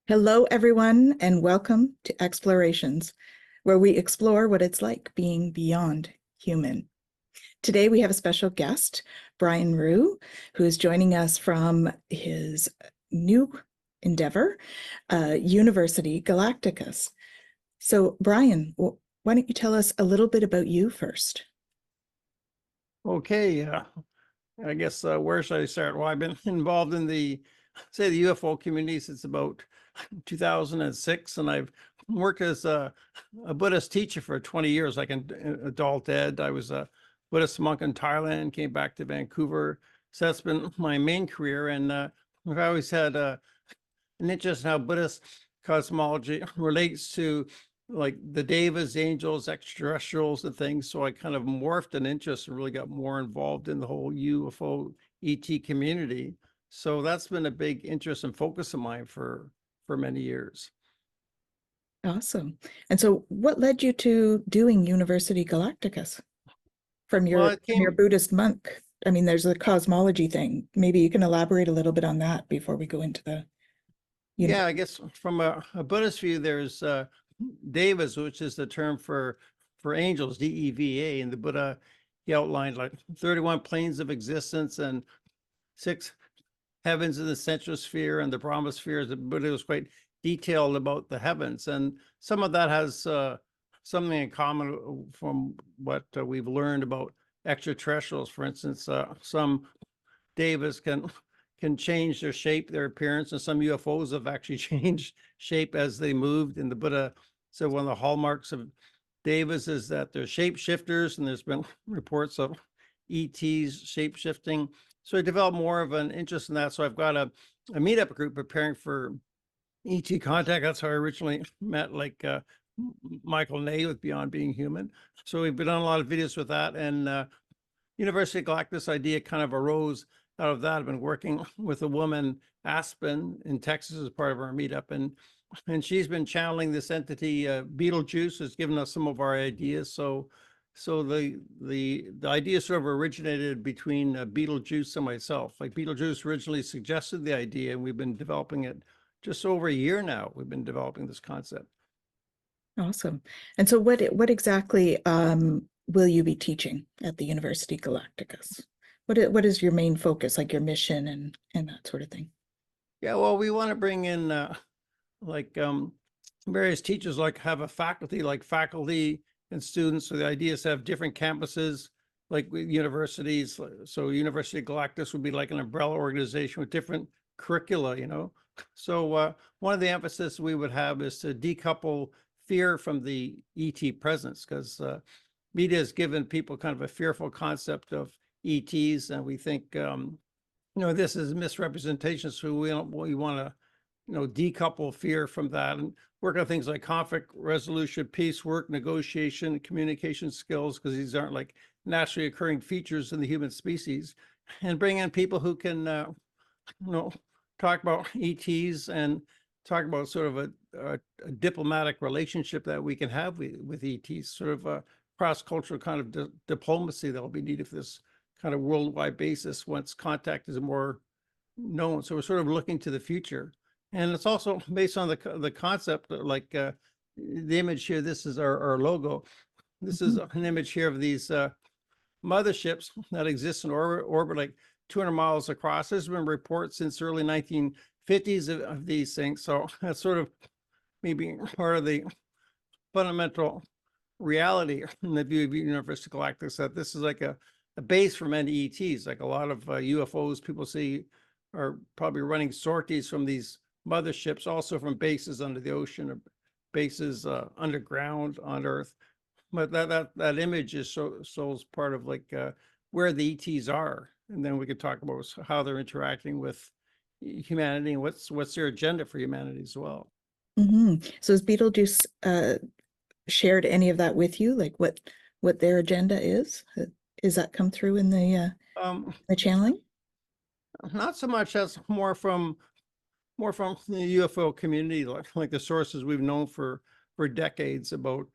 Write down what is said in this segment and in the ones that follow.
Hello, everyone, and welcome to Explorations, where we explore what it's like being beyond human. Today, we have a special guest, Brian Ruhe, who is joining us from his new endeavor, University Galacticus. So, Brian, why don't you tell us a little bit about you first? Okay, I guess where should I start? Well, I've been involved in the UFO community since about 2006, and I've worked as a Buddhist teacher for 20 years, like in adult ed. I was a Buddhist monk in Thailand, came back to Vancouver. So that's been my main career, and I've always had an interest in how Buddhist cosmology relates to like the devas, angels, extraterrestrials, and things. So I kind of morphed an interest and really got more involved in the whole UFO ET community. So that's been a big interest and focus of mine for many years. Awesome. And so, what led you to doing University Galacticus from Well, your it from your came, Buddhist monk? I mean, there's a cosmology thing. Maybe you can elaborate a little bit on that before we go into the yeah, university. I guess from a Buddhist view, there's devas, which is the term for angels, DEVA, and the Buddha he outlined like 31 planes of existence and 6 heavens in the central sphere and the Brahmosphere. The Buddha was quite detailed about the heavens, and some of that has something in common from what we've learned about extraterrestrials. For instance, some devas can change their shape, their appearance, and some UFOs have actually changed shape as they moved. And the Buddha said one of the hallmarks of devas is that they're shapeshifters, and there's been reports of ETs shape shifting. So I developed more of an interest in that. So I've got a meetup group preparing for ET contact. That's how I originally met like Michael Ney with Beyond Being Human. So we've been on a lot of videos with that. And University Galactica, this idea kind of arose out of that. I've been working with a woman, Aspen, in Texas as part of our meetup. And she's been channeling this entity. Beetlejuice has given us some of our ideas. So the idea sort of originated between Beetlejuice and myself. Like Beetlejuice originally suggested the idea, and we've been developing it just over a year now. We've been developing this concept. Awesome. And so, what exactly will you be teaching at the University Galacticus? What is your main focus, like your mission and that sort of thing? Yeah, well, we want to bring in like various teachers, like have a faculty, like faculty and students. So the idea is to have different campuses, like with universities. So University Galactus would be like an umbrella organization with different curricula. So one of the emphasis we would have is to decouple fear from the ET presence, because media has given people kind of a fearful concept of ETs, and we think this is misrepresentation. So we want to decouple fear from that and work on things like conflict resolution, peace work, negotiation, communication skills, because these aren't like naturally occurring features in the human species, and bring in people who can, talk about ETs and talk about sort of a diplomatic relationship that we can have with ETs, sort of a cross-cultural kind of diplomacy that will be needed for this kind of worldwide basis once contact is more known. So we're sort of looking to the future. And it's also based on the concept, like the image here. This is our logo. This is an image here of these motherships that exist in orbit like 200 miles across. There's been reports since early 1950s of these things. So that's sort of maybe part of the fundamental reality in the view of University Galactica, that this is like a base for many ETs. Like a lot of UFOs people see are probably running sorties from these motherships, also from bases under the ocean or bases underground on Earth. But that image is so part of like where the ETs are, and then we could talk about how they're interacting with humanity and what's their agenda for humanity as well. So, has Beetlejuice shared any of that with you, like what their agenda is? Is that come through in the channeling? Not so much. That's more from the UFO community, like the sources we've known for decades about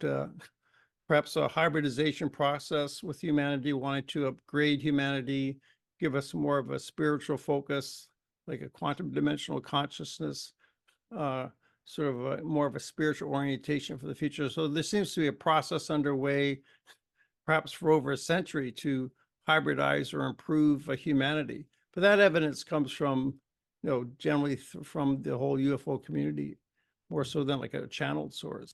perhaps a hybridization process with humanity, wanting to upgrade humanity, give us more of a spiritual focus, like a quantum dimensional consciousness. sort of more of a spiritual orientation for the future. So there seems to be a process underway, perhaps for over a century, to hybridize or improve humanity. But that evidence comes from, generally from the whole UFO community, more so than like a channeled source.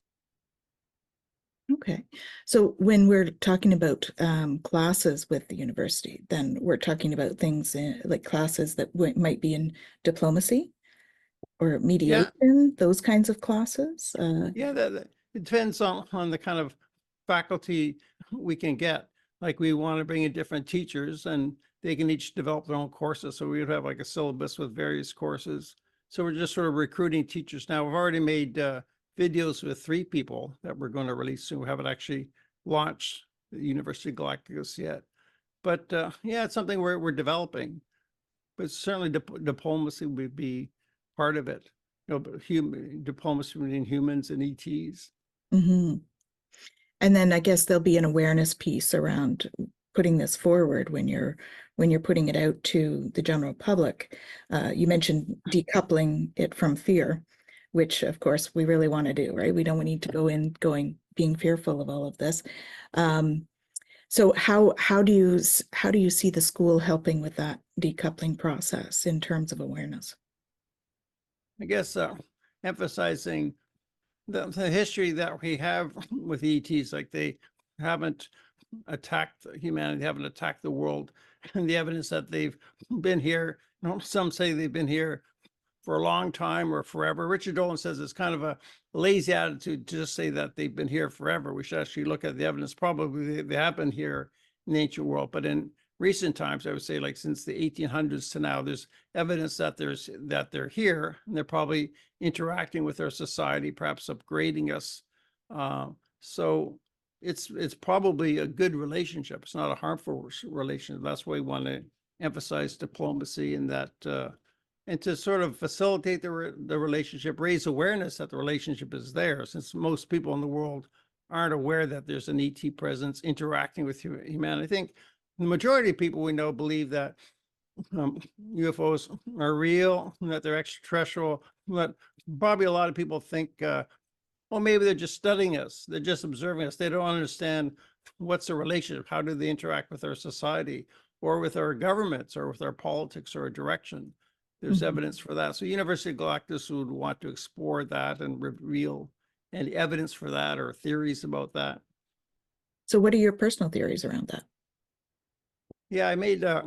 Okay. So when we're talking about classes with the university, then we're talking about things like classes that might be in diplomacy or Yeah, mediation, those kinds of classes. yeah, it depends on the kind of faculty we can get. Like we want to bring in different teachers and they can each develop their own courses. So we would have like a syllabus with various courses. So we're just sort of recruiting teachers now. We've already made videos with 3 people that we're going to release soon. We haven't actually launched the University Galactica yet. But yeah, it's something we're developing. But certainly diplomacy would be part of it. But diplomacy between humans and ETs. Mm-hmm. And then I guess there'll be an awareness piece around putting this forward when you're putting it out to the general public. You mentioned decoupling it from fear, which of course we really want to do, right? We don't need to go in being fearful of all of this. So how do you see the school helping with that decoupling process in terms of awareness? I guess emphasizing the history that we have with ETs, like they haven't attacked humanity, they haven't attacked the world, and the evidence that they've been here. Some say they've been here for a long time or forever. Richard Dolan says it's kind of a lazy attitude to just say that they've been here forever. We should actually look at the evidence. Probably they have been here in the ancient world, but in recent times, I would say like since the 1800s to now, there's evidence that they're here and they're probably interacting with our society, perhaps upgrading us. So it's probably a good relationship. It's not a harmful relationship. That's why we want to emphasize diplomacy and that, and to sort of facilitate the relationship, raise awareness that the relationship is there, since most people in the world aren't aware that there's an ET presence interacting with humanity. I think the majority of people we know believe that UFOs are real, that they're extraterrestrial, but probably a lot of people think, well, maybe they're just studying us. They're just observing us. They don't understand what's the relationship. How do they interact with our society or with our governments or with our politics or our direction? There's evidence for that. So University Galactica would want to explore that and reveal any evidence for that or theories about that. So what are your personal theories around that? Yeah, I made a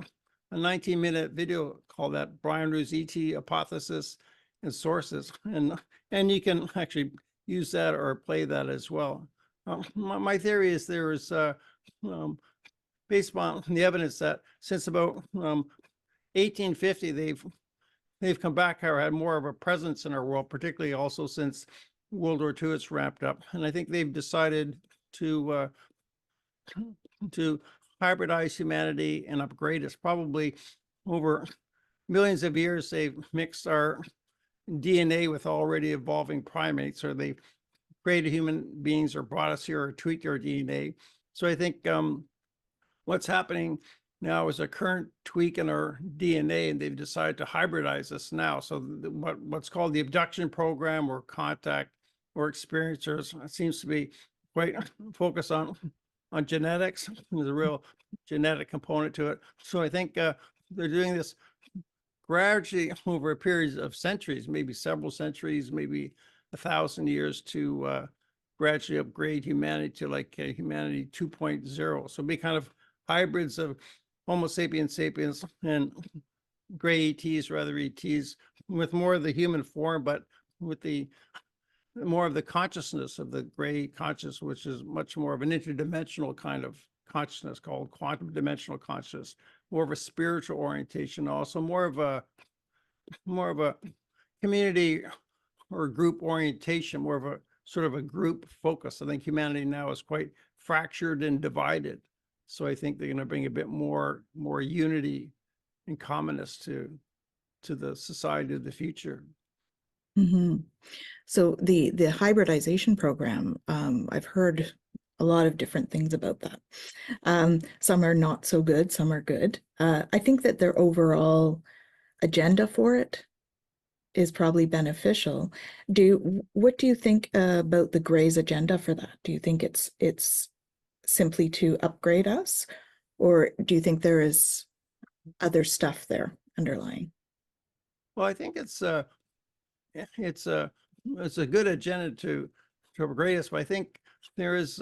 19-minute video called that Brian Ruhe's ET Hypothesis and Sources. And you can actually use that or play that as well. My theory is there is, based on the evidence that since about 1850, they've come back or had more of a presence in our world, particularly also since World War II it's ramped up. And I think they've decided to hybridize humanity and upgrade us. Probably over millions of years, they've mixed our DNA with already evolving primates, or they've created human beings or brought us here or tweaked our DNA. So I think what's happening now is a current tweak in our DNA, and they've decided to hybridize us now. So what's called the abduction program or contact or experiencers seems to be quite focused on genetics. There's a real genetic component to it. So I think they're doing this gradually over a period of centuries, maybe several centuries, maybe 1,000 years, to gradually upgrade humanity to like humanity 2.0. So be kind of hybrids of Homo sapiens sapiens and gray ETs, rather ETs, with more of the human form, but with the more of the consciousness of the gray consciousness, which is much more of an interdimensional kind of consciousness called quantum dimensional consciousness, more of a spiritual orientation, also more of a community or group orientation, more of a sort of a group focus. I think humanity now is quite fractured and divided. So I think they're going to bring a bit more unity and commonness to the society of the future. Mm-hmm. So the hybridization program, I've heard a lot of different things about that. Some are not so good, some are good. I think that their overall agenda for it is probably beneficial. What do you think about the Gray's agenda for that? Do you think it's simply to upgrade us, or do you think there is other stuff there underlying? Well, I think it's a good agenda to upgrade us, but I think there is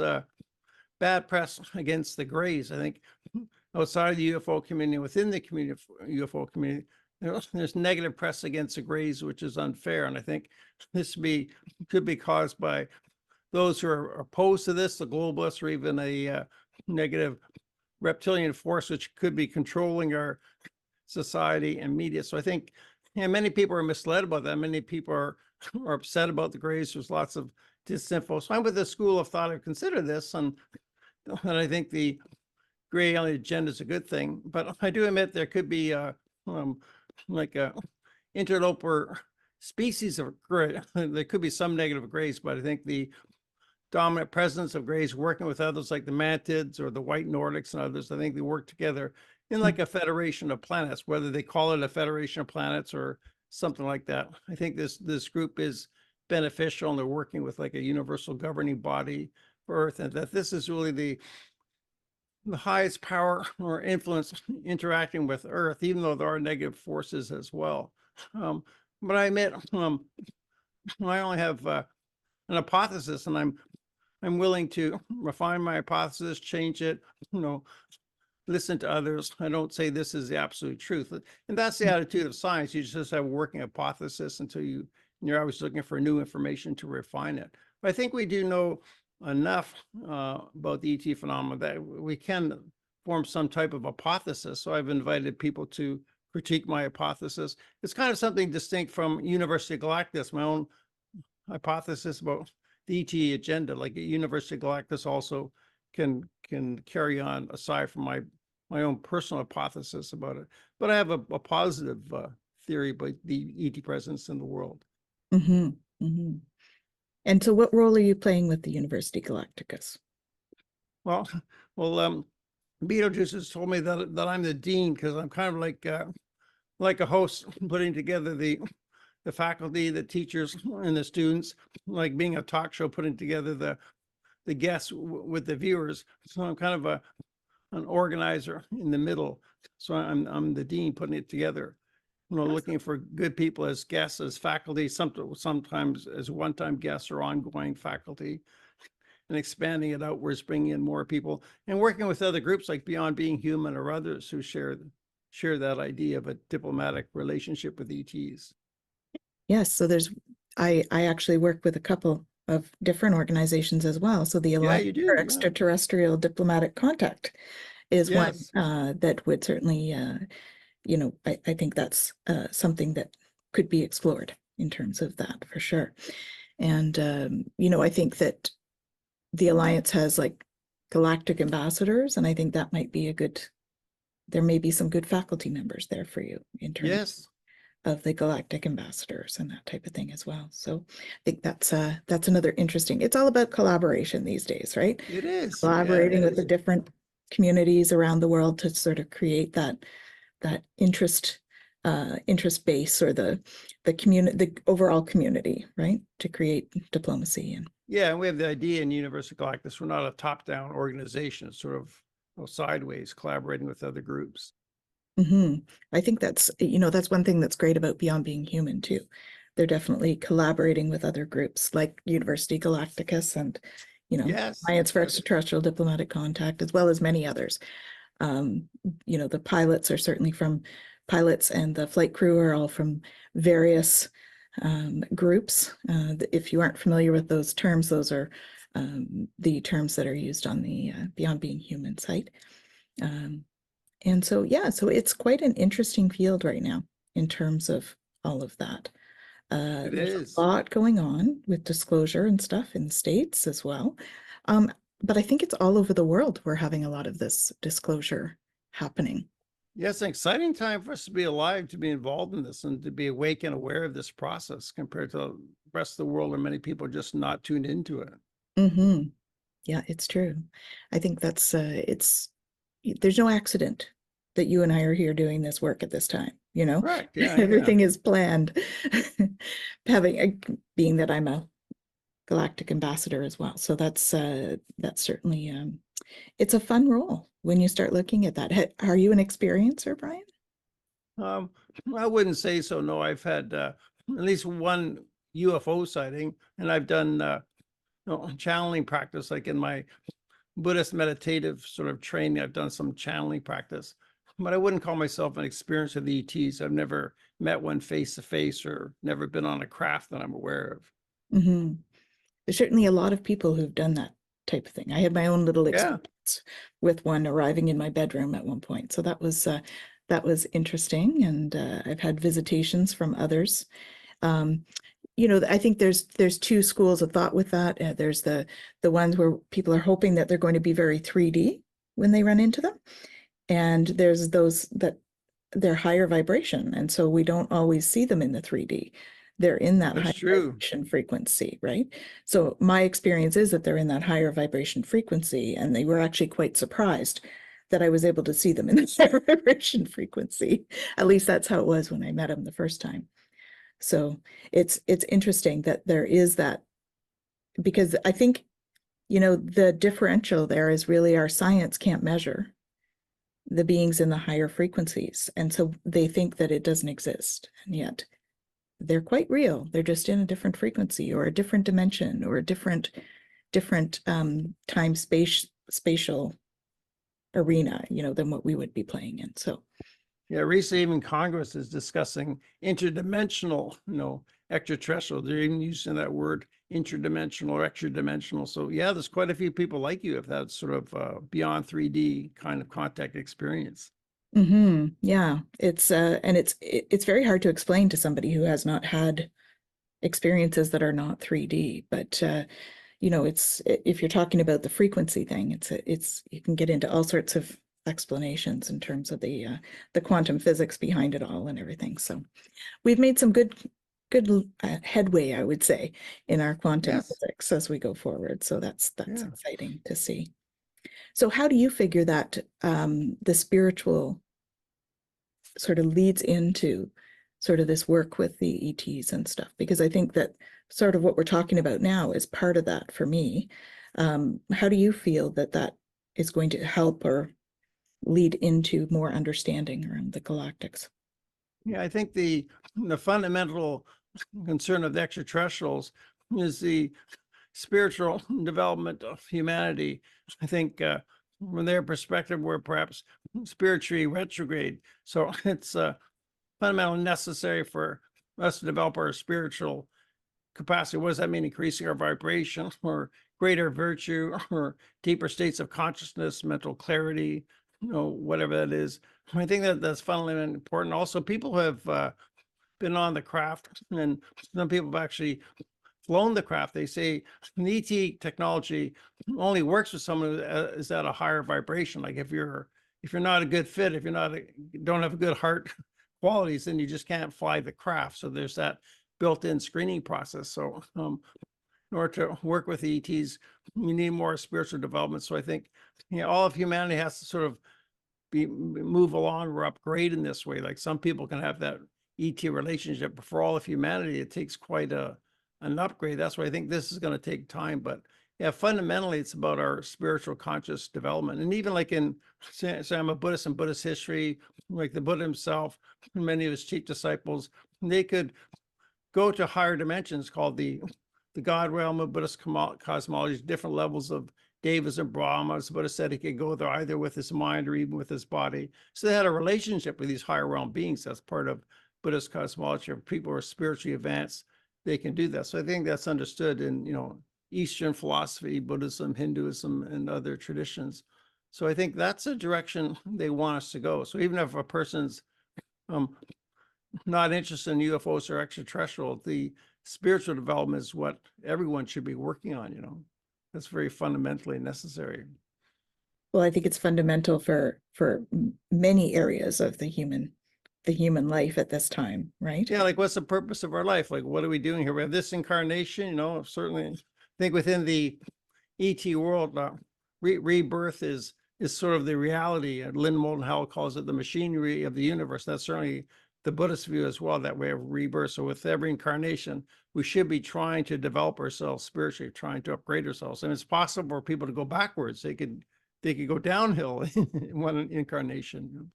bad press against the Greys. I think outside the UFO community, within the community, UFO community, there's negative press against the Greys, which is unfair. And I think this could be caused by those who are opposed to this, the globalists, or even a negative reptilian force, which could be controlling our society and media. So I think many people are misled about that. Many people are upset about the Greys. There's lots of disinfo. So I'm with the school of thought. I've considered this, and I think the Gray on the agenda is a good thing. But I do admit there could be like a interloper species of Gray. There could be some negative Greys, but I think the dominant presence of Greys working with others like the Mantids or the White Nordics and others, I think they work together in like a federation of planets, whether they call it a federation of planets or something like that. I think this group is beneficial, and they're working with like a universal governing body for Earth, and that this is really the highest power or influence interacting with Earth, even though there are negative forces as well. But I admit, I only have an hypothesis, and I'm willing to refine my hypothesis, change it, listen to others. I don't say this is the absolute truth. And that's the attitude of science. You just have a working hypothesis until you're always looking for new information to refine it. But I think we do know enough about the ET phenomenon that we can form some type of hypothesis. So I've invited people to critique my hypothesis. It's kind of something distinct from University Galactica, my own hypothesis about the ET agenda. Like University Galactica also can carry on aside from my own personal hypothesis about it. But I have a positive theory about the ET presence in the world. Mm-hmm. Mm-hmm. And so what role are you playing with the University Galacticus? Well, Beetlejuice has told me that I'm the dean, because I'm kind of like a host putting together the faculty, the teachers, and the students, like being a talk show, putting together the guests with the viewers. So I'm kind of an organizer in the middle. So I'm the dean putting it together. Looking for good people as guests, as faculty, sometimes as one-time guests or ongoing faculty, and expanding it outwards, bringing in more people, and working with other groups like Beyond Being Human or others who share that idea of a diplomatic relationship with ETs. Yes, so I actually work with a couple of different organizations as well. So the Alliance for Extraterrestrial Diplomatic Contact is one that would certainly, I think that's something that could be explored in terms of that for sure. And, I think that the Alliance has like galactic ambassadors, and I think that might be there may be some good faculty members there for you in terms of the galactic ambassadors and that type of thing as well. So I think that's another interesting, it's all about collaboration these days, right? It is. Collaborating with the different communities around the world to sort of create that interest base, or the overall community, right? To create diplomacy. And and we have the idea in University Galactica, we're not a top-down organization, it's sort of sideways, collaborating with other groups. Mm-hmm. I think that's one thing that's great about Beyond Being Human too. They're definitely collaborating with other groups like University Galacticus and, Alliance for Extraterrestrial Diplomatic Contact, as well as many others. The pilots are certainly pilots, and the flight crew are all from various groups. If you aren't familiar with those terms, those are the terms that are used on the Beyond Being Human site. And so it's quite an interesting field right now in terms of all of that. There's a lot going on with disclosure and stuff in the States as well. But I think it's all over the world we're having a lot of this disclosure happening. Yes, an exciting time for us to be alive, to be involved in this, and to be awake and aware of this process compared to the rest of the world, where many people are just not tuned into it. Yeah, it's true. I think that's there's no accident that you and I are here doing this work at this time, you know? Correct. Yeah, Everything is planned. Being that I'm a galactic ambassador as well. So that's certainly it's a fun role when you start looking at that. Are you an experiencer, Brian? Um, I wouldn't say so. No, I've had at least one UFO sighting, and I've done channeling practice, like in my Buddhist meditative sort of training. I've done some channeling practice, but I wouldn't call myself an experiencer of the ETs. I've never met one face to face or never been on a craft that I'm aware of. Mm-hmm. There's certainly a lot of people who've done that type of thing. I had my own little Yeah, experience with one arriving in my bedroom at one point. So that was interesting, and I've had visitations from others. I think there's two schools of thought with that. There's the ones where people are hoping that they're going to be very 3D when they run into them, and there's those that they're higher vibration, and so we don't always see them in the 3D. They're in that high that's true. vibration frequency, right? So my experience is that they're in that higher vibration frequency, and they were actually quite surprised that I was able to see them in the higher vibration frequency. At least that's how it was when I met them the first time. So it's interesting that there is that, because I think, the differential there is really our science can't measure the beings in the higher frequencies. And so they think that it doesn't exist. And yet they're quite real. They're just in a different frequency or a different dimension or a different time spatial arena, than what we would be playing in. So Yeah, recently even Congress is discussing interdimensional, extraterrestrial. They're even using that word interdimensional or extra-dimensional. So yeah, there's quite a few people like you if that's sort of beyond 3D kind of contact experience. yeah, it's and it's very hard to explain to somebody who has not had experiences that are not 3D. But it's, if you're talking about the frequency thing, it's you can get into all sorts of explanations in terms of the quantum physics behind it all and everything. So we've made some good headway, I would say, in our quantum Yes. physics as we go forward. So that's Yeah. exciting to see. So how do you figure that the spiritual sort of leads into sort of this work with the ETs and stuff? Because I think that sort of what we're talking about now is part of that for me. How do you feel that is going to help or lead into more understanding around the galactics? Yeah, I think the fundamental concern of the extraterrestrials is the spiritual development of humanity. I think from their perspective, we're perhaps spiritually retrograde. So it's fundamentally necessary for us to develop our spiritual capacity. What does that mean? Increasing our vibration or greater virtue or deeper states of consciousness, mental clarity, whatever that is. I think that that's fundamentally important. Also, people who have been on the craft, and some people have actually flown the craft. They say the ET technology only works with someone who is at a higher vibration. Like if you're not a good fit, if you're not don't have a good heart qualities, then you just can't fly the craft. So there's that built-in screening process. So in order to work with the ETs, you need more spiritual development. So I think all of humanity has to sort of move along or upgrade in this way. Like some people can have that ET relationship, but for all of humanity, it takes quite an upgrade. That's why I think this is going to take time. But yeah, fundamentally, it's about our spiritual conscious development. And even like say I'm a Buddhist in Buddhist history, like the Buddha himself, many of his chief disciples, they could go to higher dimensions called the God realm of Buddhist cosmology, different levels of Devas and Brahmas. Buddha said he could go there either with his mind or even with his body. So they had a relationship with these higher realm beings. That's part of Buddhist cosmology. If people are spiritually advanced, they can do that. So I think that's understood in, Eastern philosophy, Buddhism, Hinduism, and other traditions. So I think that's a direction they want us to go. So even if a person's not interested in UFOs or extraterrestrial, the spiritual development is what everyone should be working on. That's very fundamentally necessary. Well, I think it's fundamental for many areas of the human life at this time, right? Yeah, like what's the purpose of our life? Like, what are we doing here? We have this incarnation, certainly I think within the ET world, rebirth is is sort of the reality. And Lynn Moldenhauer calls it the machinery of the universe. That's certainly the Buddhist view as well, that way of rebirth. So with every incarnation, we should be trying to develop ourselves spiritually, trying to upgrade ourselves. And it's possible for people to go backwards. They could go downhill in one incarnation.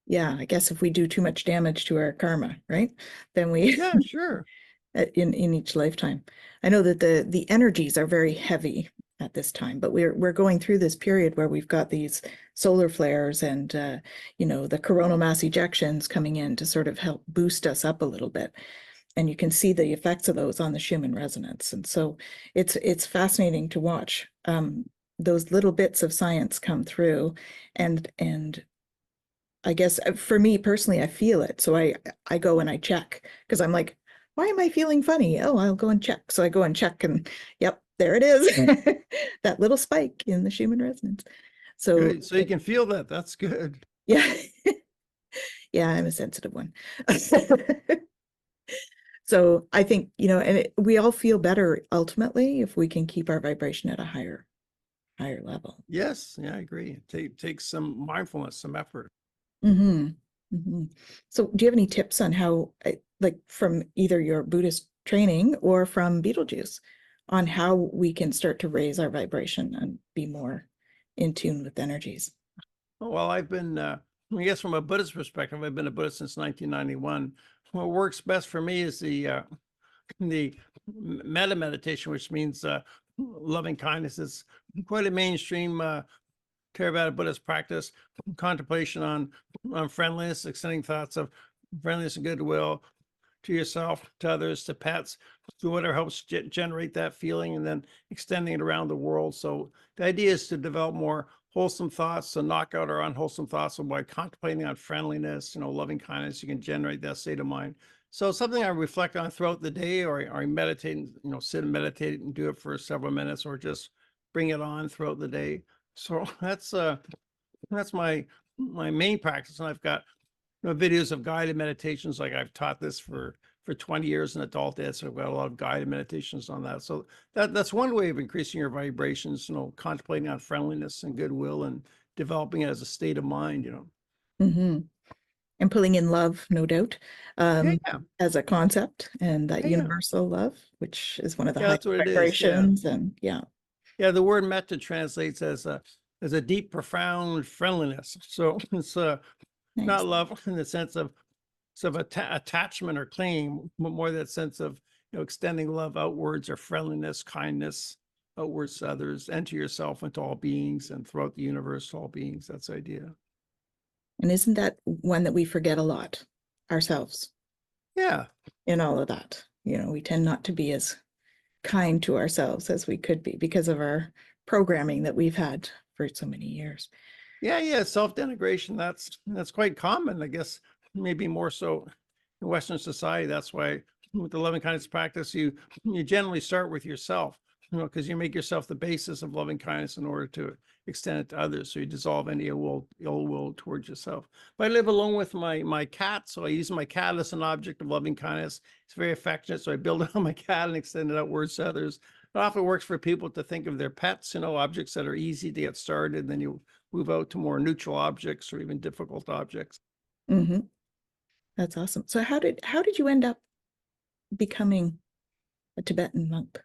Yeah, I guess if we do too much damage to our karma, right? Then we Yeah, sure. in each lifetime. I know that the energies are very heavy at this time, but we're going through this period where we've got these solar flares and the coronal mass ejections coming in to sort of help boost us up a little bit. And you can see the effects of those on the Schumann resonance. And so it's fascinating to watch those little bits of science come through, and I guess for me personally, I feel it. So I go and I check because I'm like, why am I feeling funny? Oh, I'll go and check. So I go and check and yep, there it is. That little spike in the Schumann resonance. So Good. So you can feel that. That's good. yeah. Yeah, I'm a sensitive one. So I think, and we all feel better ultimately if we can keep our vibration at a higher level. Yes, yeah, I agree. It takes some mindfulness, some effort. Mm-hmm. Mm-hmm. So do you have any tips on how, like from either your Buddhist training or from Beetlejuice, on how we can start to raise our vibration and be more in tune with energies? Well, I've been, I guess from a Buddhist perspective, I've been a Buddhist since 1991. What works best for me is the metta meditation, which means loving kindness. Is quite a mainstream Theravada Buddhist practice, contemplation on friendliness, extending thoughts of friendliness and goodwill to yourself, to others, to pets, to whatever helps generate that feeling, and then extending it around the world. So the idea is to develop more wholesome thoughts, to knock out our unwholesome thoughts. So by contemplating on friendliness, loving kindness, you can generate that state of mind. So it's something I reflect on throughout the day, or I meditate, and, sit and meditate and do it for several minutes, or just bring it on throughout the day. So that's my main practice. And I've got videos of guided meditations. Like I've taught this for 20 years in adult ed, so I've got a lot of guided meditations on that. So that's one way of increasing your vibrations, contemplating on friendliness and goodwill and developing it as a state of mind, Mm-hmm. And pulling in love, no doubt, Yeah. as a concept, and that Yeah. universal love, which is one of the Yeah, high that's what it is. vibrations. And Yeah, the word metta translates as a deep, profound friendliness. So it's nice. not love in the sense of attachment or clinging, but more that sense of extending love outwards, or friendliness, kindness outwards to others and to yourself and to all beings, and throughout the universe to all beings. That's the idea. And isn't that one that we forget a lot ourselves? Yeah. In all of that, we tend not to be as kind to ourselves as we could be because of our programming that we've had for so many years. Yeah. Self-denigration, that's quite common, I guess, maybe more so in Western society. That's why with the loving kindness practice, you generally start with yourself, because you make yourself the basis of loving kindness in order to extend it to others. So you dissolve any ill will towards yourself. But I live alone with my cat, so I use my cat as an object of loving kindness. It's very affectionate, so I build it on my cat and extend it outwards to others. It often works for people to think of their pets, objects that are easy to get started. Then you move out to more neutral objects or even difficult objects. Mm-hmm. That's awesome. So how did you end up becoming a Tibetan monk?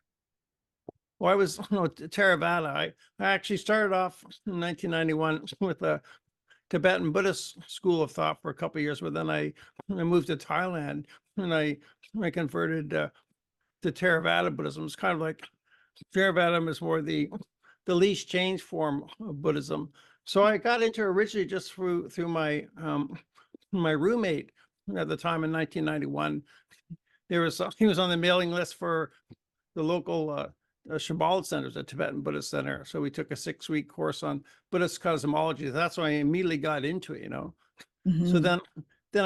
Well, I was Theravada. I actually started off in 1991 with a Tibetan Buddhist school of thought for a couple of years, but then I moved to Thailand and I converted to Theravada Buddhism. It's kind of like Theravada is more the least changed form of Buddhism. So I got into it originally just through my my roommate at the time in 1991. He was on the mailing list for the local Shambhala centers, a Tibetan Buddhist center. So we took a 6-week course on Buddhist cosmology. That's why I immediately got into it, Mm-hmm. So then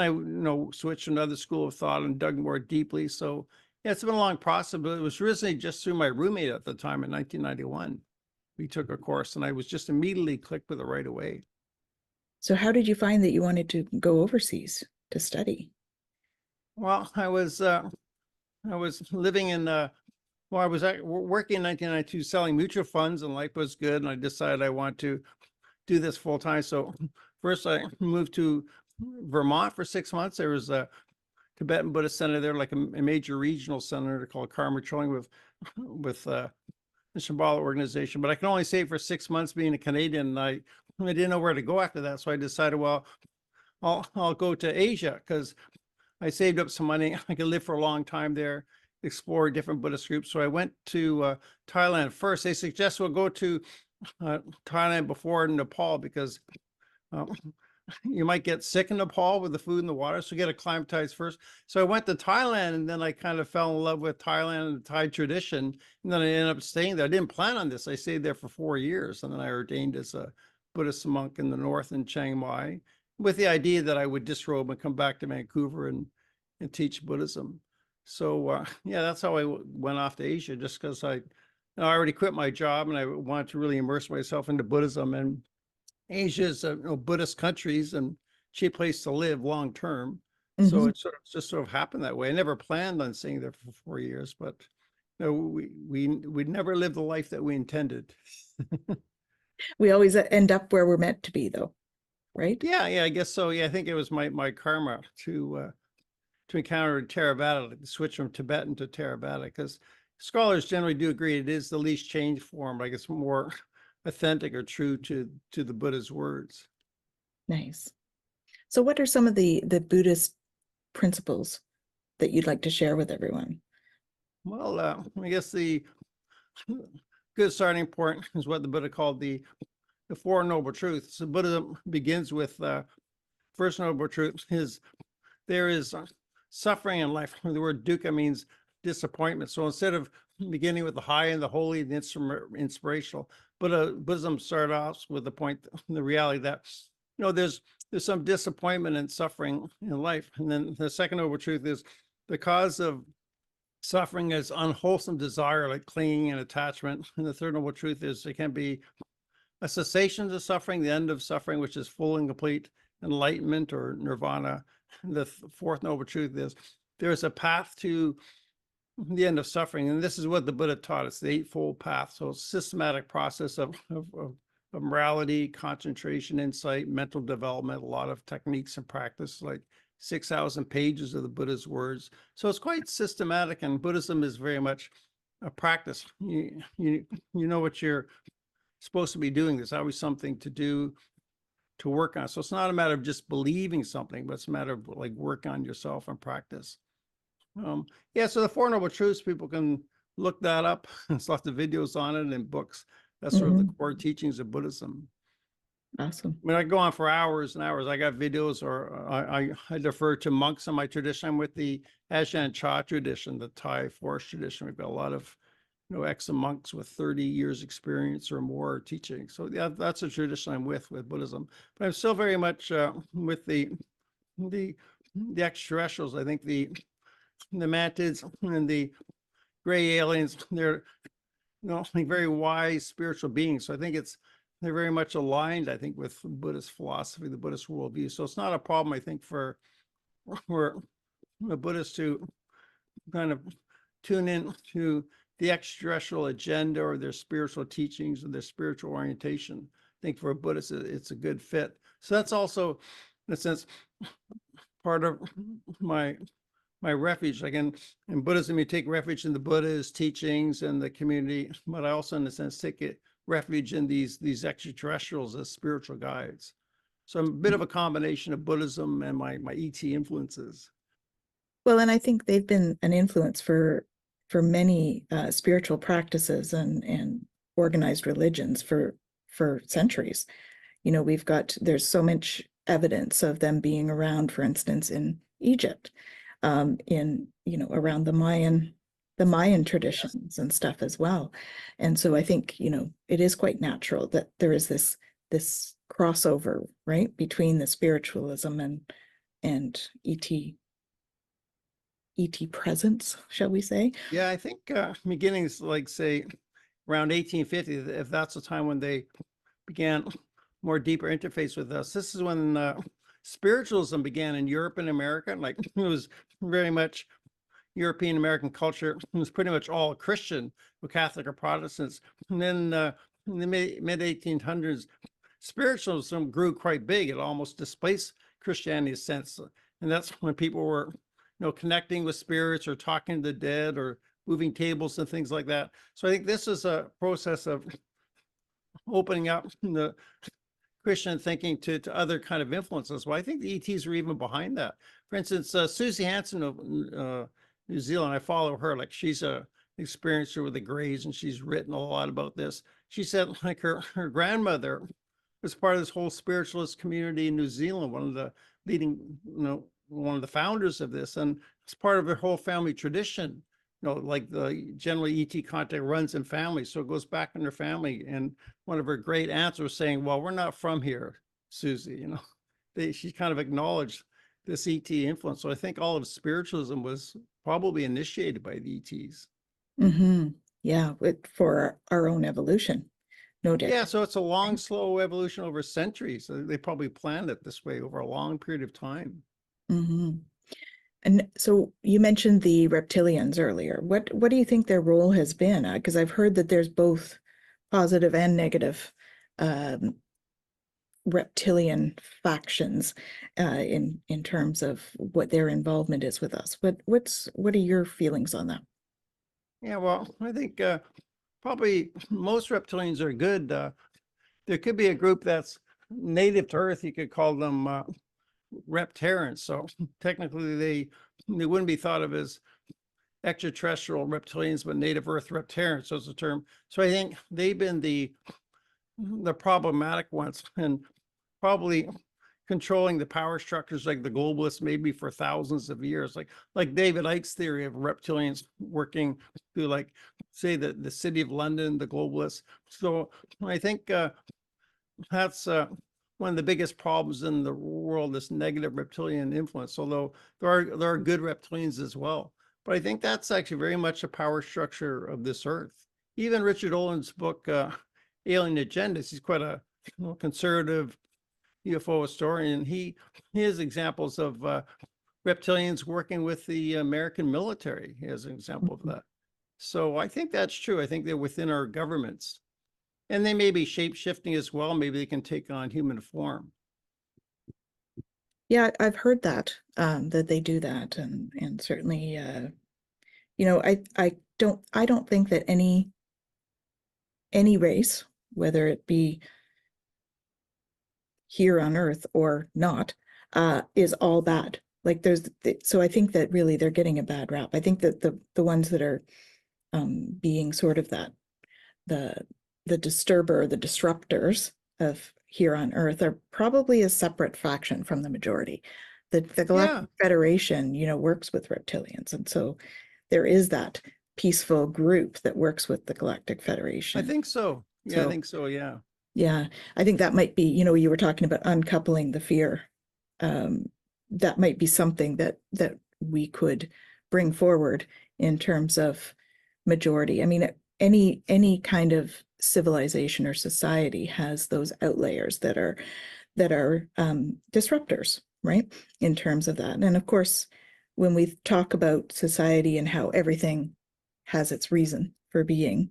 I switched to another school of thought and dug more deeply. So yeah, it's been a long process, but it was originally just through my roommate at the time in 1991. We took a course and I was just immediately clicked with it right away. So how did you find that you wanted to go overseas to study? Well, I was living in well, I was working in 1992 selling mutual funds, and life was good. And I decided I want to do this full time. So first I moved to Vermont for 6 months. There was a Tibetan Buddhist center there, like a major regional center called Karma Choing with the Shambhala organization. But I can only stay for 6 months being a Canadian. And I didn't know where to go after that. So I decided, well, I'll go to Asia because I saved up some money. I could live for a long time there, explore different Buddhist groups. So I went to Thailand first. They suggest we'll go to Thailand before Nepal because you might get sick in Nepal with the food and the water. So get acclimatized first. So I went to Thailand and then I kind of fell in love with Thailand and the Thai tradition. And then I ended up staying there. I didn't plan on this. I stayed there for 4 years. And then I ordained as a Buddhist monk in the north in Chiang Mai, with the idea that I would disrobe and come back to Vancouver and teach Buddhism. So yeah, that's how I went off to Asia, just because I already quit my job and I wanted to really immerse myself into Buddhism. And Asia is Buddhist countries and cheap place to live long term. So it just sort of happened that way. I never planned on staying there for 4 years, but we never lived the life that we intended. We always end up where we're meant to be, though, right? Yeah, I guess so. Yeah, I think it was my karma to encounter Theravada, like the switch from Tibetan to Theravada, because scholars generally do agree it is the least changed form, like it's more authentic or true to the Buddha's words. Nice. So what are some of the Buddhist principles that you'd like to share with everyone? Well, I guess the good starting point is what the Buddha called the Four Noble Truths. So Buddhism begins with first noble truth is there is suffering in life. The word dukkha means disappointment. So instead of beginning with the high and the holy, the inspirational, Buddhism started off with the point, the reality that there's some disappointment and suffering in life. And then the second noble truth is the cause of suffering is unwholesome desire, like clinging and attachment. And the third noble truth is it can be a cessation to suffering, the end of suffering, which is full and complete enlightenment or nirvana. And the fourth noble truth is there is a path to the end of suffering. And this is what the Buddha taught us, the Eightfold Path. So it's a systematic process of morality, concentration, insight, mental development, a lot of techniques and practice, like 6,000 pages of the Buddha's words. So it's quite systematic, and Buddhism is very much a practice. You know what you're supposed to be doing. There's always something to do, to work on. So it's not a matter of just believing something, but it's a matter of like work on yourself and practice. Yeah, so the Four Noble Truths, people can look that up. There's lots of videos on it and books. That's sort of the core teachings of Buddhism. Awesome. I mean, I go on for hours and hours. I got videos, or I defer to monks in my tradition. I'm with the Ajahn Chah tradition, the Thai forest tradition. We've got a lot of ex-monks with 30 years experience or more teaching. So yeah, that's a tradition I'm with Buddhism. But I'm still very much with the extraterrestrials. I think the mantids and the gray aliens, they're like very wise spiritual beings. So I think they're very much aligned, I think, with Buddhist philosophy, the Buddhist worldview. So it's not a problem, I think, for the Buddhists to kind of tune in to the extraterrestrial agenda or their spiritual teachings or their spiritual orientation. I think for a Buddhist, it's a good fit. So that's also, in a sense, part of my refuge. Like in Buddhism, you take refuge in the Buddha's teachings and the community, but I also, in a sense, take refuge in these extraterrestrials as spiritual guides. So I'm a bit of a combination of Buddhism and my ET influences. Well, and I think they've been an influence for many spiritual practices and organized religions for centuries. There's so much evidence of them being around, for instance, in Egypt, around the Mayan traditions and stuff as well. And so I think, it is quite natural that there is this crossover, right, between the spiritualism and ET presence, shall we say? Yeah, I think beginnings, like say around 1850, if that's the time when they began more deeper interface with us. This is when spiritualism began in Europe and America. Like it was very much European American culture. It was pretty much all Christian, or Catholic or Protestants. And then in the mid 1800s, spiritualism grew quite big. It almost displaced Christianity in a sense. And that's when people were, connecting with spirits or talking to the dead or moving tables and things like that. So I think this is a process of opening up the Christian thinking to other kind of influences. Well, I think the ETs are even behind that. For instance, Susie Hansen of New Zealand, I follow her. Like, she's a experiencer with the Greys, and she's written a lot about this. She said, like, her grandmother was part of this whole spiritualist community in New Zealand, one of the leading, one of the founders of this, and it's part of her whole family tradition. Like the generally ET contact runs in families, so it goes back in her family. And one of her great aunts was saying, "Well, we're not from here, Susie." She kind of acknowledged this ET influence. So I think all of spiritualism was probably initiated by the ETs. Mm-hmm. Yeah, for our own evolution, no doubt. Yeah, so it's a long, slow evolution over centuries. So they probably planned it this way over a long period of time. Mm-hmm. And so you mentioned the reptilians earlier. What do you think their role has been? Because I've heard that there's both positive and negative reptilian factions in terms of what their involvement is with us. What are your feelings on that? Yeah, well, I think probably most reptilians are good. There could be a group that's native to Earth. You could call them reptarians. So technically they wouldn't be thought of as extraterrestrial reptilians, but native Earth reptarians. So it's a term. So I think they've been the problematic ones, and probably controlling the power structures like the globalists maybe for thousands of years, like David Icke's theory of reptilians working through, like, say, the city of London, the globalists. So I think that's one of the biggest problems in the world, this negative reptilian influence, although there are good reptilians as well. But I think that's actually very much a power structure of this Earth. Even Richard Owen's book, Alien Agendas, he's quite a conservative UFO historian. He has examples of reptilians working with the American military as an example of that. So I think that's true. I think they're within our governments. And they may be shape-shifting as well. Maybe they can take on human form. Yeah, I've heard that that they do that, and certainly, I don't think that any race, whether it be here on Earth or not, is all bad. Like, so I think that really they're getting a bad rap. I think that the ones that are being sort of the disturber, the disruptors of here on Earth are probably a separate faction from the majority. The Galactic Federation, works with reptilians, and so there is that peaceful group that works with the Galactic Federation. I think so. Yeah, I think so. Yeah. Yeah, I think that might be, you were talking about uncoupling the fear. That might be something that we could bring forward in terms of majority. I mean, any kind of civilization or society has those outliers that are disruptors, right? In terms of that. And of course, when we talk about society and how everything has its reason for being,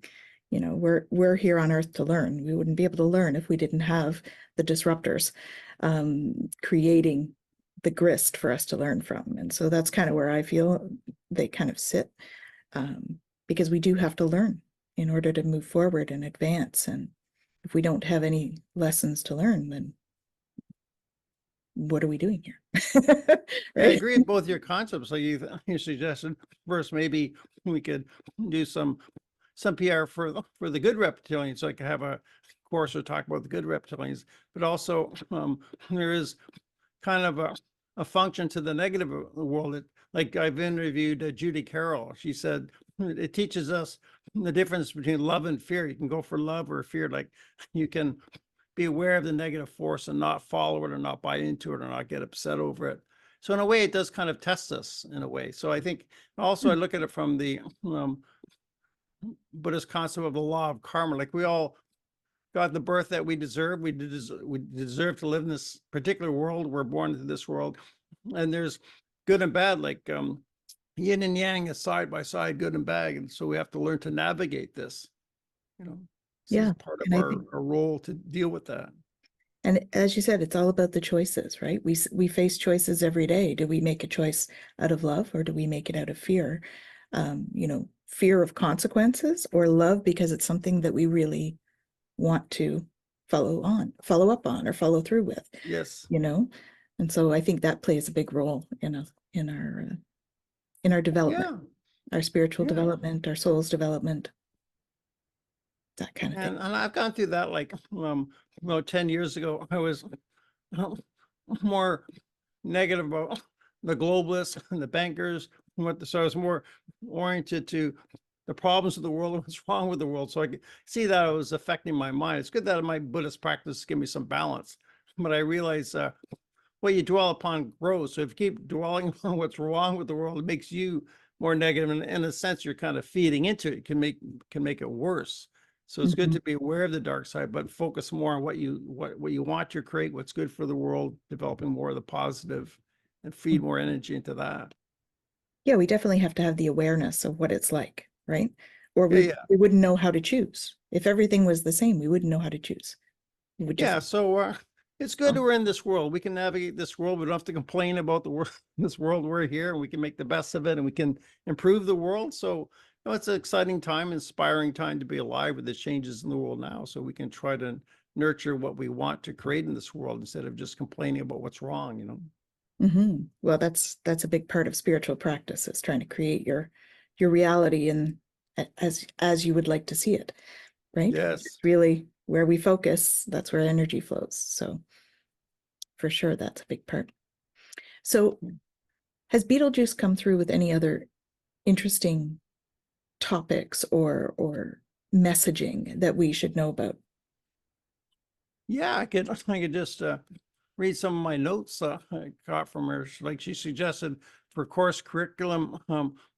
we're here on Earth to learn. We wouldn't be able to learn if we didn't have the disruptors creating the grist for us to learn from. And so that's kind of where I feel they kind of sit, because we do have to learn in order to move forward and advance. And if we don't have any lessons to learn, then what are we doing here? Right? I agree with both your concepts. Like you suggested, first, maybe we could do some PR for the good reptilians, so I could have a course or talk about the good reptilians, but also there is kind of a function to the negative of the world. Like, I've interviewed Judy Carroll. She said it teaches us the difference between love and fear. You can go for love or fear. Like, you can be aware of the negative force and not follow it or not buy into it or not get upset over it. So in a way, it does kind of test us in a way. So I think also I look at it from the Buddhist concept of the law of karma. Like, we all got the birth that we deserve. We deserve to live in this particular world. We're born into this world, and there's good and bad. Like, yin and yang is side by side, good and bad, and so we have to learn to navigate this. So yeah, it's part of our role to deal with that. And as you said, it's all about the choices, right? We face choices every day. Do we make a choice out of love, or do we make it out of fear? Fear of consequences, or love because it's something that we really want to follow up on, or follow through with, Yes. And so I think that plays a big role in our development, Yeah. our spiritual Yeah. development, our soul's development, that kind of thing. And I've gone through that, like, 10 years ago, I was more negative about the globalists and the bankers. So I was more oriented to the problems of the world and what's wrong with the world. So I could see that it was affecting my mind. It's good that my Buddhist practice give me some balance, but I realize what you dwell upon grows. So if you keep dwelling on what's wrong with the world, it makes you more negative. And in a sense, you're kind of feeding into it. Can make it worse. So it's good Mhm. to be aware of the dark side, but focus more on what you want to create, what's good for the world, developing more of the positive, and feed more energy into that. Yeah, we definitely have to have the awareness of what it's like, right? Or Yeah, we yeah. we wouldn't know how to choose. If everything was the same, we wouldn't know how to choose. We would just Yeah, so it's good we're in this world. We can navigate this world. We don't have to complain about the world, this world we're here, and we can make the best of it, and we can improve the world. So, it's an exciting time, inspiring time to be alive with the changes in the world now. So we can try to nurture what we want to create in this world instead of just complaining about what's wrong. Well, that's a big part of spiritual practice, is trying to create your reality and as you would like to see it, right? Yes. It's really where we focus, that's where energy flows. So for sure, that's a big part. So has Beetlejuice come through with any other interesting topics or messaging that we should know about? Yeah, I could just read some of my notes I got from her. Like she suggested for course curriculum,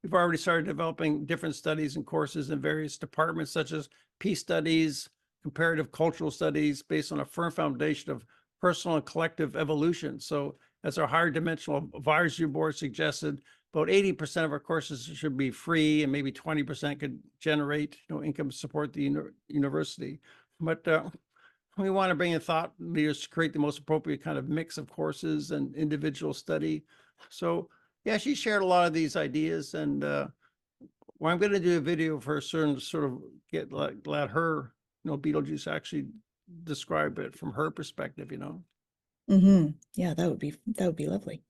we've already started developing different studies and courses in various departments, such as peace studies, comparative cultural studies, based on a firm foundation of personal and collective evolution. So, as our higher dimensional advisory board suggested, about 80% of our courses should be free, and maybe 20% could generate income to support the university. But we want to bring in thought leaders to create the most appropriate kind of mix of courses and individual study. So, yeah, she shared a lot of these ideas, and I'm going to do a video for her soon to sort of let her, Beetlejuice actually describe it from her perspective. Yeah, that would be lovely.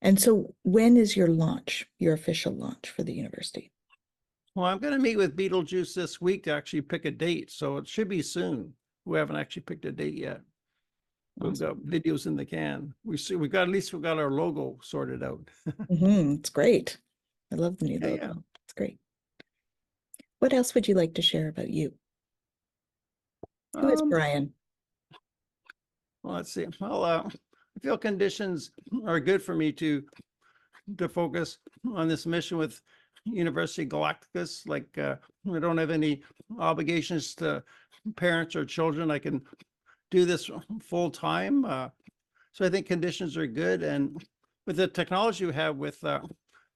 And so when is your launch, your official launch for the university? Well, I'm going to meet with Beetlejuice this week to actually pick a date, so it should be soon. We haven't actually picked a date yet. We've got videos in the can. We've got our logo sorted out. It's great. I love the new Yeah, logo. yeah. It's great. What else would you like to share about you? Who is Um, Brian? well, let's see. Well, I feel conditions are good for me to focus on this mission with University Galacticus. Like, I don't have any obligations to parents or children. I can do this full time. So I think conditions are good. And with the technology we have with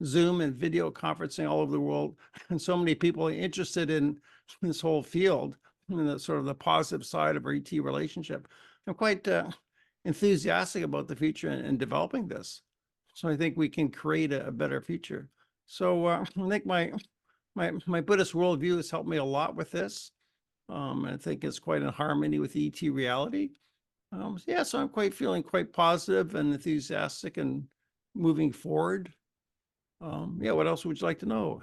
Zoom and video conferencing all over the world, and so many people interested in this whole field, and the sort of the positive side of our ET relationship, I'm quite enthusiastic about the future and developing this. So I think we can create a better future. So I think my Buddhist worldview has helped me a lot with this. And I think it's quite in harmony with ET reality. Yeah, so I'm feeling quite positive and enthusiastic and moving forward. Yeah, what else would you like to know?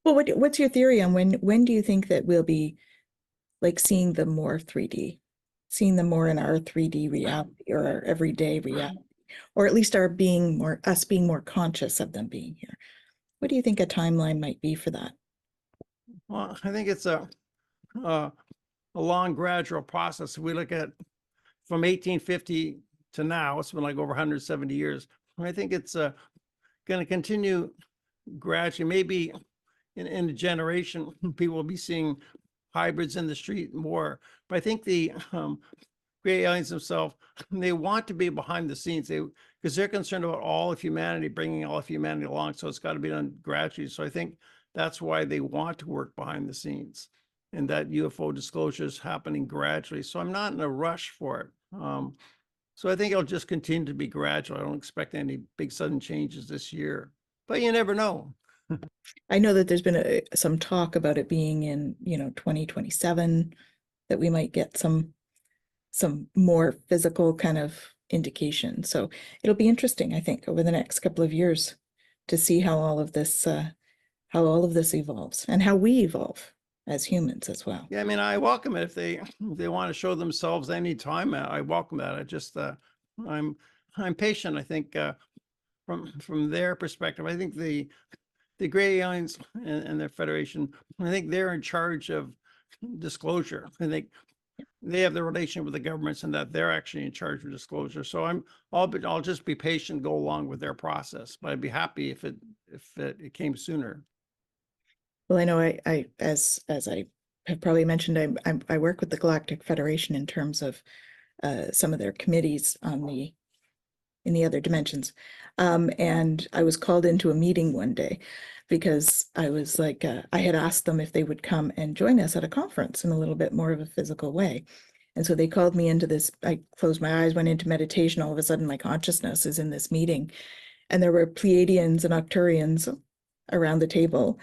Well, what's your theory on when do you think that we'll be like seeing them more 3D, seeing them more in our 3D reality or our everyday reality, or at least being more conscious of them being here? What do you think a timeline might be for that? Well, I think it's a long, gradual process. If we look at from 1850 to now, it's been like over 170 years. I think it's going to continue gradually. Maybe in a generation, people will be seeing hybrids in the street more. But I think the great aliens themselves, they want to be behind the scenes. Because they're concerned about all of humanity, bringing all of humanity along. So it's got to be done gradually. So I think that's why they want to work behind the scenes. and that UFO disclosure is happening gradually. So I'm not in a rush for it. So I think it'll just continue to be gradual. I don't expect any big sudden changes this year, but you never know. I know that there's been some talk about it being in, 2027, that we might get some more physical kind of indication. So it'll be interesting, I think, over the next couple of years to see how all of this evolves and how we evolve as humans as well. Yeah, I mean, I welcome it if they want to show themselves anytime. I welcome that. I just I'm patient. I think from their perspective, I think the Gray Aliens and their Federation, I think they're in charge of disclosure. I think they have the relation with the governments and that they're actually in charge of disclosure. So I'll just be patient, go along with their process, but I'd be happy if it came sooner. Well, I know I as I have probably mentioned, I work with the Galactic Federation in terms of some of their committees in the other dimensions. And I was called into a meeting one day because I was like, I had asked them if they would come and join us at a conference in a little bit more of a physical way. And so they called me into this, I closed my eyes, went into meditation. All of a sudden, my consciousness is in this meeting. And there were Pleiadians and Arcturians around the table.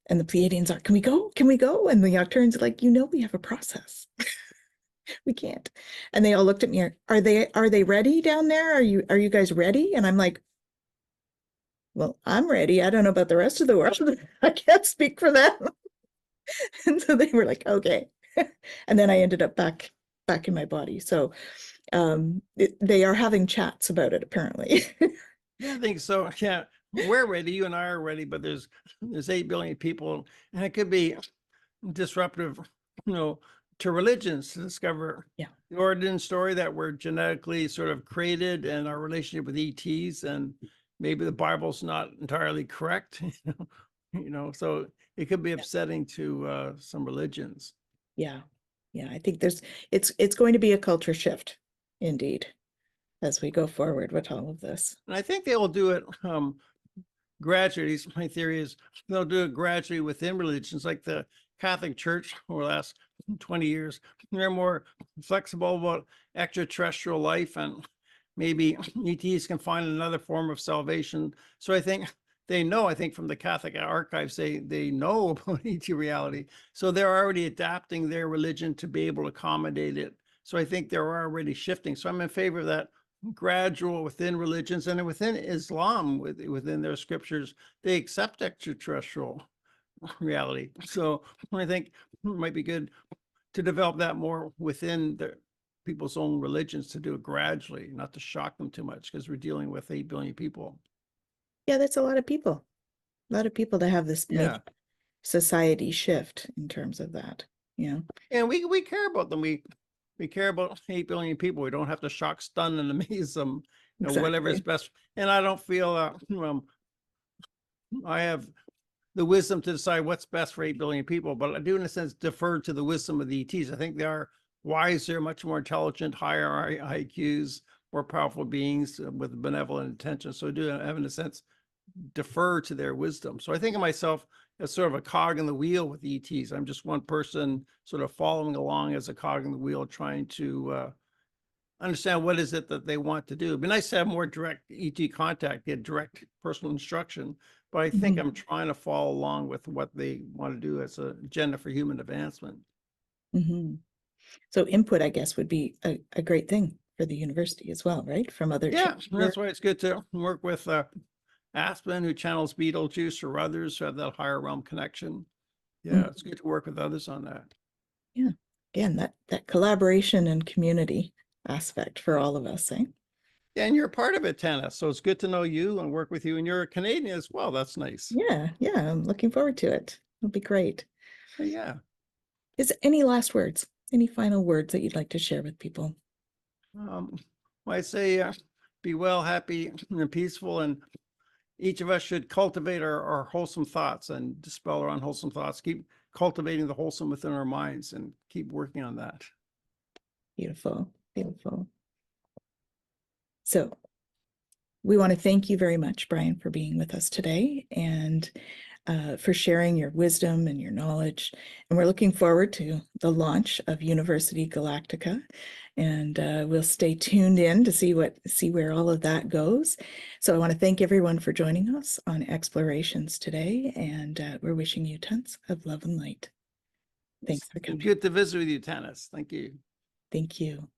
And the Pleiadians are, can we go? Can we go? And the Arcturians are like, we have a process. We can't. And they all looked at me. Are they ready down there? Are you guys ready? And I'm like, well, I'm ready. I don't know about the rest of the world. I can't speak for them. And so they were like, okay. And then I ended up back in my body. So they are having chats about it, apparently. Yeah, I think so. Yeah, we're ready. You and I are ready, but there's 8 billion people, and it could be disruptive, to religions to discover the origin story that we're genetically sort of created and our relationship with ETs, and maybe the Bible's not entirely correct, so it could be upsetting to some religions. Yeah. I think it's going to be a culture shift, indeed, as we go forward with all of this. And I think they will do it gradually. My theory is they'll do it gradually within religions, like the Catholic Church over the last 20 years. They're more flexible about extraterrestrial life, and maybe ETs can find another form of salvation. So I think they know, I think from the Catholic archives, they know about ET reality. So they're already adapting their religion to be able to accommodate it. So I think they're already shifting. So I'm in favor of that gradual within religions, and within Islam, within their scriptures, they accept extraterrestrial reality. So I think it might be good to develop that more within the people's own religions, to do it gradually, not to shock them too much, because we're dealing with 8 billion people. Yeah, that's a lot of people. A lot of people to have this society shift in terms of that. And we care about them. We care about 8 billion people. We don't have to shock, stun, and amaze them. Whatever is best. And I don't feel I have the wisdom to decide what's best for 8 billion people, but I do, in a sense, defer to the wisdom of the ETs. I think they are wiser, much more intelligent, higher IQs, more powerful beings with benevolent intention. So I do have, in a sense, defer to their wisdom. So I think of myself as sort of a cog in the wheel with ETs. I'm just one person sort of following along as a cog in the wheel, trying to understand what is it that they want to do. It'd be nice to have more direct ET contact, get direct personal instruction, but I think I'm trying to follow along with what they want to do as an agenda for human advancement. So input, I guess, would be a great thing for the university as well, right? From other that's why it's good to work with Aspen, who channels Beetlejuice, or others who have that higher realm connection. It's good to work with others on that. Again, that collaboration and community aspect for all of us, eh? And you're part of it, Tanys. So it's good to know you and work with you. And you're a Canadian as well. That's nice. Yeah, I'm looking forward to it. It'll be great. Yeah. Is any last words? Any final words that you'd like to share with people? I say be well, happy, and peaceful, and each of us should cultivate our wholesome thoughts and dispel our unwholesome thoughts. Keep cultivating the wholesome within our minds and keep working on that. Beautiful. So we want to thank you very much, Brian, for being with us today. And for sharing your wisdom and your knowledge. And we're looking forward to the launch of University Galactica. And we'll stay tuned in to see where all of that goes. So I want to thank everyone for joining us on Explorations today. And we're wishing you tons of love and light. Thanks for coming. Good to visit with you, Tanys. Thank you. Thank you.